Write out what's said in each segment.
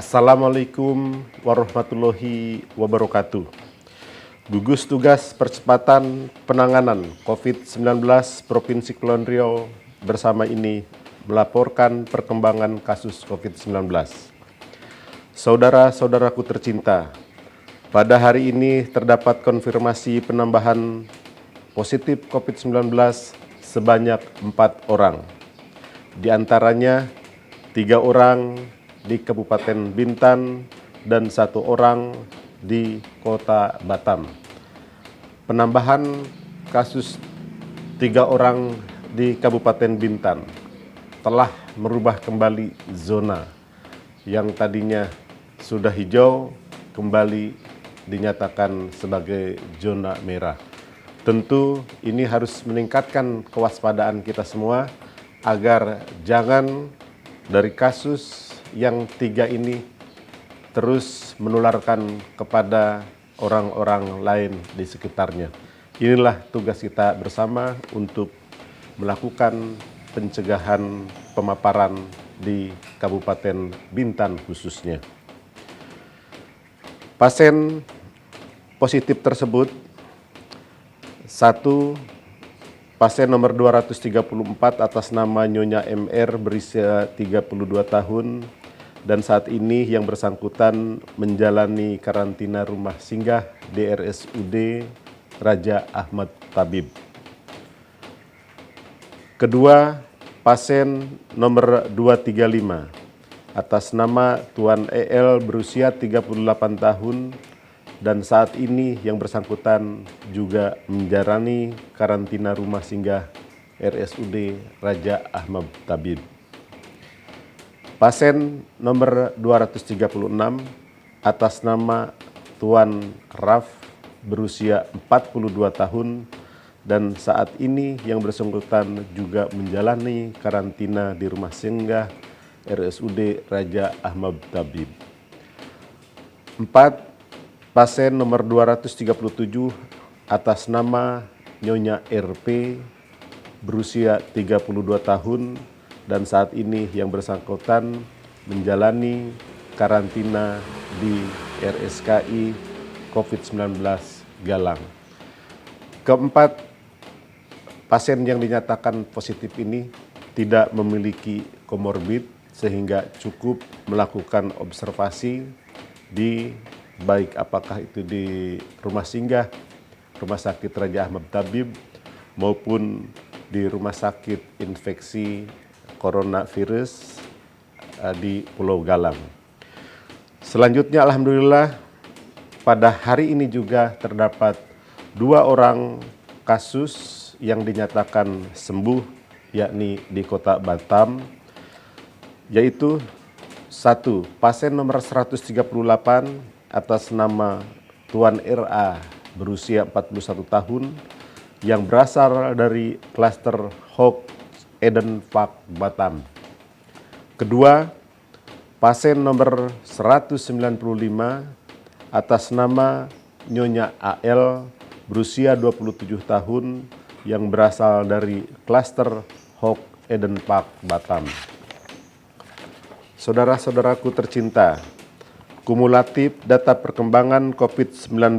Assalamualaikum warahmatullahi wabarakatuh. Gugus Tugas Percepatan Penanganan COVID-19 Provinsi Kepulauan Riau bersama ini melaporkan perkembangan kasus COVID-19. Saudara-saudaraku tercinta, pada hari ini terdapat konfirmasi penambahan positif COVID-19 sebanyak 4 orang. Di antaranya 3 orang di Kabupaten Bintan dan 1 orang di Kota Batam. Penambahan kasus 3 orang di Kabupaten Bintan telah merubah kembali zona yang tadinya sudah hijau kembali dinyatakan sebagai zona merah. Tentu ini harus meningkatkan kewaspadaan kita semua agar jangan dari kasus yang 3 ini terus menularkan kepada orang-orang lain di sekitarnya. Inilah tugas kita bersama untuk melakukan pencegahan pemaparan di Kabupaten Bintan khususnya. Pasien positif tersebut, 1 pasien nomor 234 atas nama Nyonya MR berusia 32 tahun dan saat ini yang bersangkutan menjalani karantina rumah singgah di RSUD Raja Ahmad Tabib. Kedua, pasien nomor 235 atas nama Tuan EL berusia 38 tahun dan saat ini yang bersangkutan juga menjalani karantina rumah singgah RSUD Raja Ahmad Tabib. Pasien nomor 236 atas nama Tuan Raf berusia 42 tahun dan saat ini yang bersangkutan juga menjalani karantina di rumah singgah RSUD Raja Ahmad Tabib. 4. Pasien nomor 237 atas nama Nyonya RP berusia 32 tahun dan saat ini yang bersangkutan menjalani karantina di RSKI COVID-19 Galang. Keempat, pasien yang dinyatakan positif ini tidak memiliki komorbid sehingga cukup melakukan observasi di baik apakah itu di rumah singgah, Rumah Sakit Raja Ahmad Tabib maupun di Rumah Sakit Infeksi Coronavirus di Pulau Galang. Selanjutnya alhamdulillah pada hari ini juga terdapat 2 orang kasus yang dinyatakan sembuh yakni di Kota Batam, yaitu 1 pasien nomor 138 atas nama Tuan RA berusia 41 tahun yang berasal dari klaster Hoek Eden Park Batam. Kedua, pasien nomor 195 atas nama Nyonya AL berusia 27 tahun yang berasal dari klaster Hoek Eden Park Batam. Saudara-saudaraku tercinta, kumulatif data perkembangan COVID-19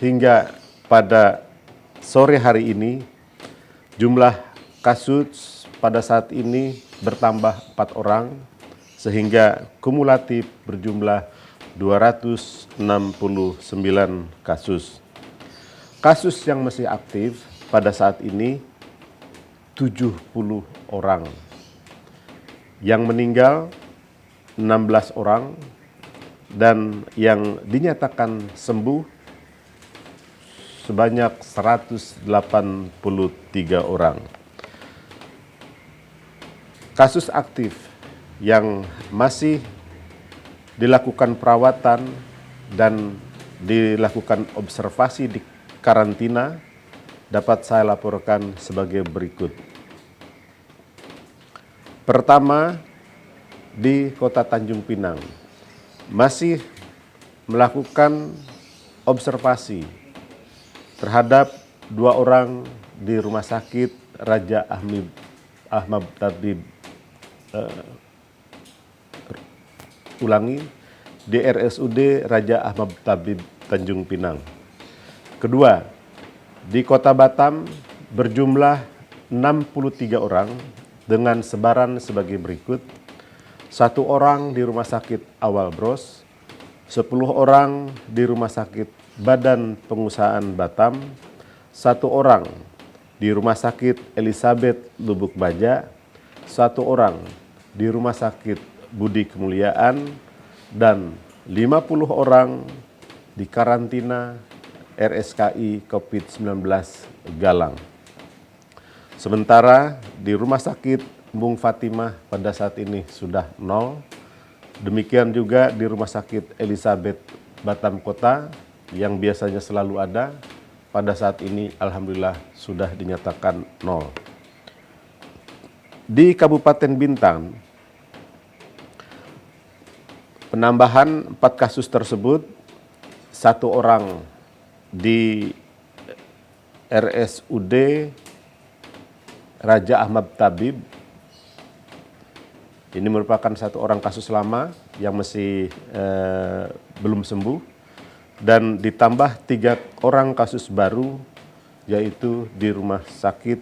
hingga pada sore hari ini, jumlah kasus pada saat ini bertambah 4 orang sehingga kumulatif berjumlah 269 kasus. Kasus yang masih aktif pada saat ini 70 orang. Yang meninggal 16 orang dan yang dinyatakan sembuh sebanyak 183 orang. Kasus aktif yang masih dilakukan perawatan dan dilakukan observasi di karantina dapat saya laporkan sebagai berikut. Pertama, di Kota Tanjung Pinang masih melakukan observasi terhadap 2 orang di Rumah Sakit Raja Ahmad Tabib ulangi di RSUD Raja Ahmad Tabib Tanjung Pinang. Kedua, di Kota Batam berjumlah 63 orang dengan sebaran sebagai berikut: 1 orang di Rumah Sakit Awal Bros, 10 orang di Rumah Sakit Badan Pengusahaan Batam, 1 orang di Rumah Sakit Elizabeth Lubuk Baja, 1 orang di Rumah Sakit Budi Kemuliaan, dan 50 orang di karantina RSKI COVID-19 Galang. Sementara di Rumah Sakit Bung Fatimah pada saat ini sudah 0. Demikian juga di Rumah Sakit Elizabeth Batam Kota yang biasanya selalu ada, pada saat ini alhamdulillah sudah dinyatakan 0. Di Kabupaten Bintan, penambahan 4 kasus tersebut, 1 orang di RSUD Raja Ahmad Tabib. Ini merupakan 1 orang kasus lama yang masih belum sembuh, dan ditambah 3 orang kasus baru, yaitu di Rumah Sakit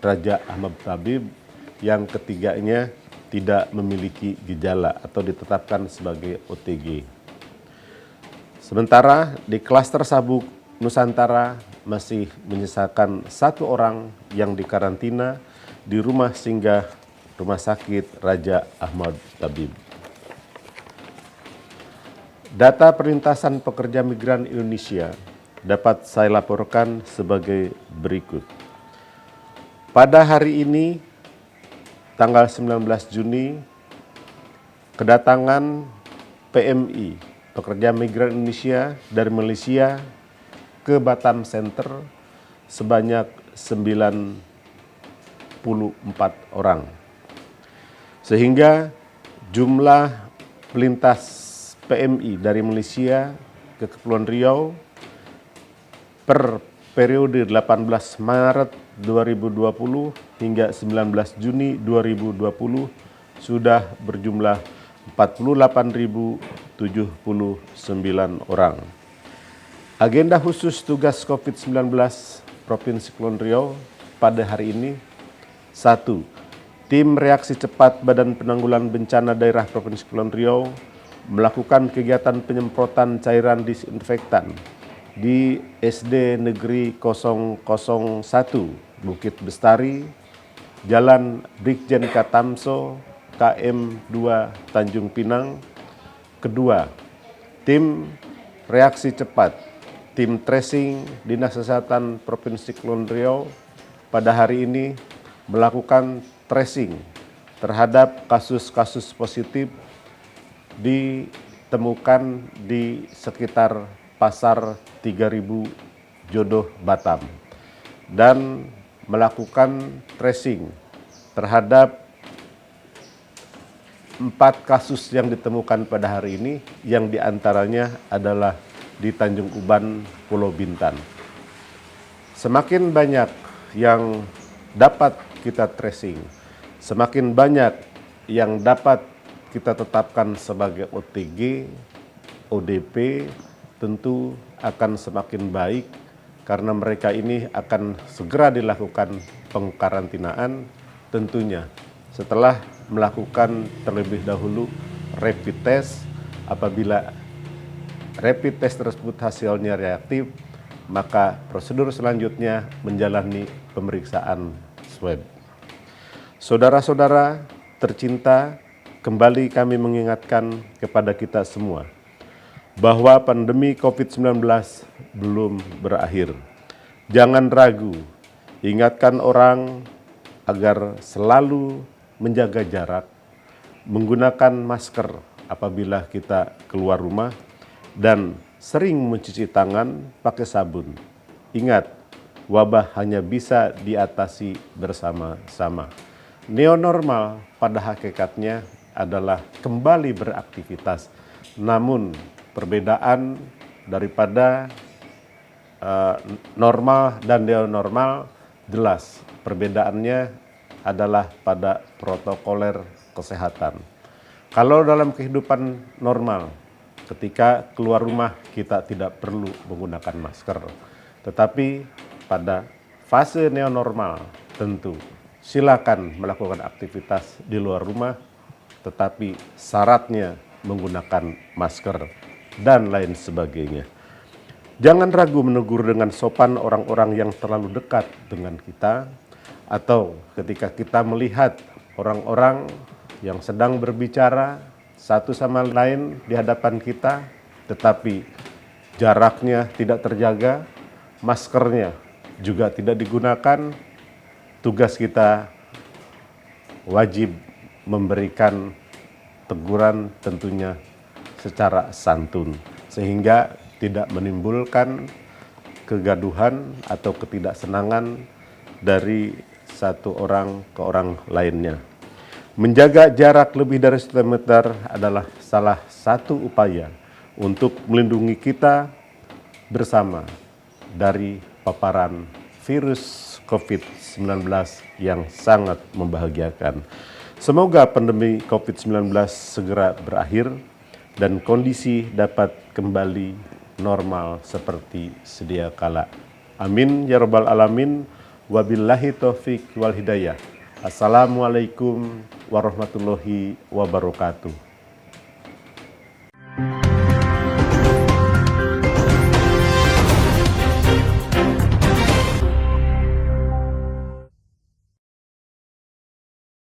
Raja Ahmad Tabib, yang ketiganya tidak memiliki gejala atau ditetapkan sebagai OTG. Sementara di klaster Sabuk Nusantara masih menyisakan 1 orang yang dikarantina di rumah singgah Rumah Sakit Raja Ahmad Tabib. Data perlintasan pekerja migran Indonesia dapat saya laporkan sebagai berikut. Pada hari ini, tanggal 19 Juni, kedatangan PMI, pekerja migran Indonesia dari Malaysia ke Batam Center sebanyak 94 orang. Sehingga jumlah pelintas PMI dari Malaysia ke Kepulauan Riau per periode 18 Maret 2020 hingga 19 Juni 2020 sudah berjumlah 48.079 orang. Agenda khusus tugas COVID-19 Provinsi Kepulauan Riau pada hari ini: 1. Tim reaksi cepat Badan Penanggulangan Bencana Daerah Provinsi Kepulauan Riau melakukan kegiatan penyemprotan cairan disinfektan di SD Negeri 001 Bukit Bestari, Jalan Brigjen Katamso, KM 2 Tanjung Pinang. Kedua, tim reaksi cepat, tim tracing Dinas Kesehatan Provinsi Kepulauan Riau pada hari ini melakukan tracing terhadap kasus-kasus positif ditemukan di sekitar Pasar 3000 Jodoh Batam, dan melakukan tracing terhadap 4 kasus yang ditemukan pada hari ini, yang diantaranya adalah di Tanjung Uban, Pulau Bintan. Semakin banyak yang dapat kita tracing, semakin banyak yang dapat kita tetapkan sebagai OTG, ODP, tentu akan semakin baik, karena mereka ini akan segera dilakukan pengkarantinaan, tentunya setelah melakukan terlebih dahulu rapid test. Apabila rapid test tersebut hasilnya reaktif, maka prosedur selanjutnya menjalani pemeriksaan swab. Saudara-saudara tercinta, kembali kami mengingatkan kepada kita semua bahwa pandemi COVID-19 belum berakhir. Jangan ragu, ingatkan orang agar selalu menjaga jarak, menggunakan masker apabila kita keluar rumah, dan sering mencuci tangan pakai sabun. Ingat, wabah hanya bisa diatasi bersama-sama. New normal pada hakikatnya adalah kembali beraktivitas, namun perbedaan daripada normal dan new normal jelas. Perbedaannya adalah pada protokoler kesehatan. Kalau dalam kehidupan normal, ketika keluar rumah kita tidak perlu menggunakan masker. Tetapi pada fase neonormal tentu silakan melakukan aktivitas di luar rumah, tetapi syaratnya menggunakan masker dan lain sebagainya. Jangan ragu menegur dengan sopan orang-orang yang terlalu dekat dengan kita, atau ketika kita melihat orang-orang yang sedang berbicara satu sama lain di hadapan kita, tetapi jaraknya tidak terjaga, maskernya juga tidak digunakan, tugas kita wajib memberikan teguran tentunya secara santun, sehingga tidak menimbulkan kegaduhan atau ketidaksenangan dari satu orang ke orang lainnya. Menjaga jarak lebih dari 1 meter adalah salah satu upaya untuk melindungi kita bersama dari paparan virus COVID-19 yang sangat membahagiakan. Semoga pandemi COVID-19 segera berakhir dan kondisi dapat kembali normal seperti sedia kala. Amin ya rabbal alamin. Wabillahi taufik wal hidayah. Assalamualaikum warahmatullahi wabarakatuh.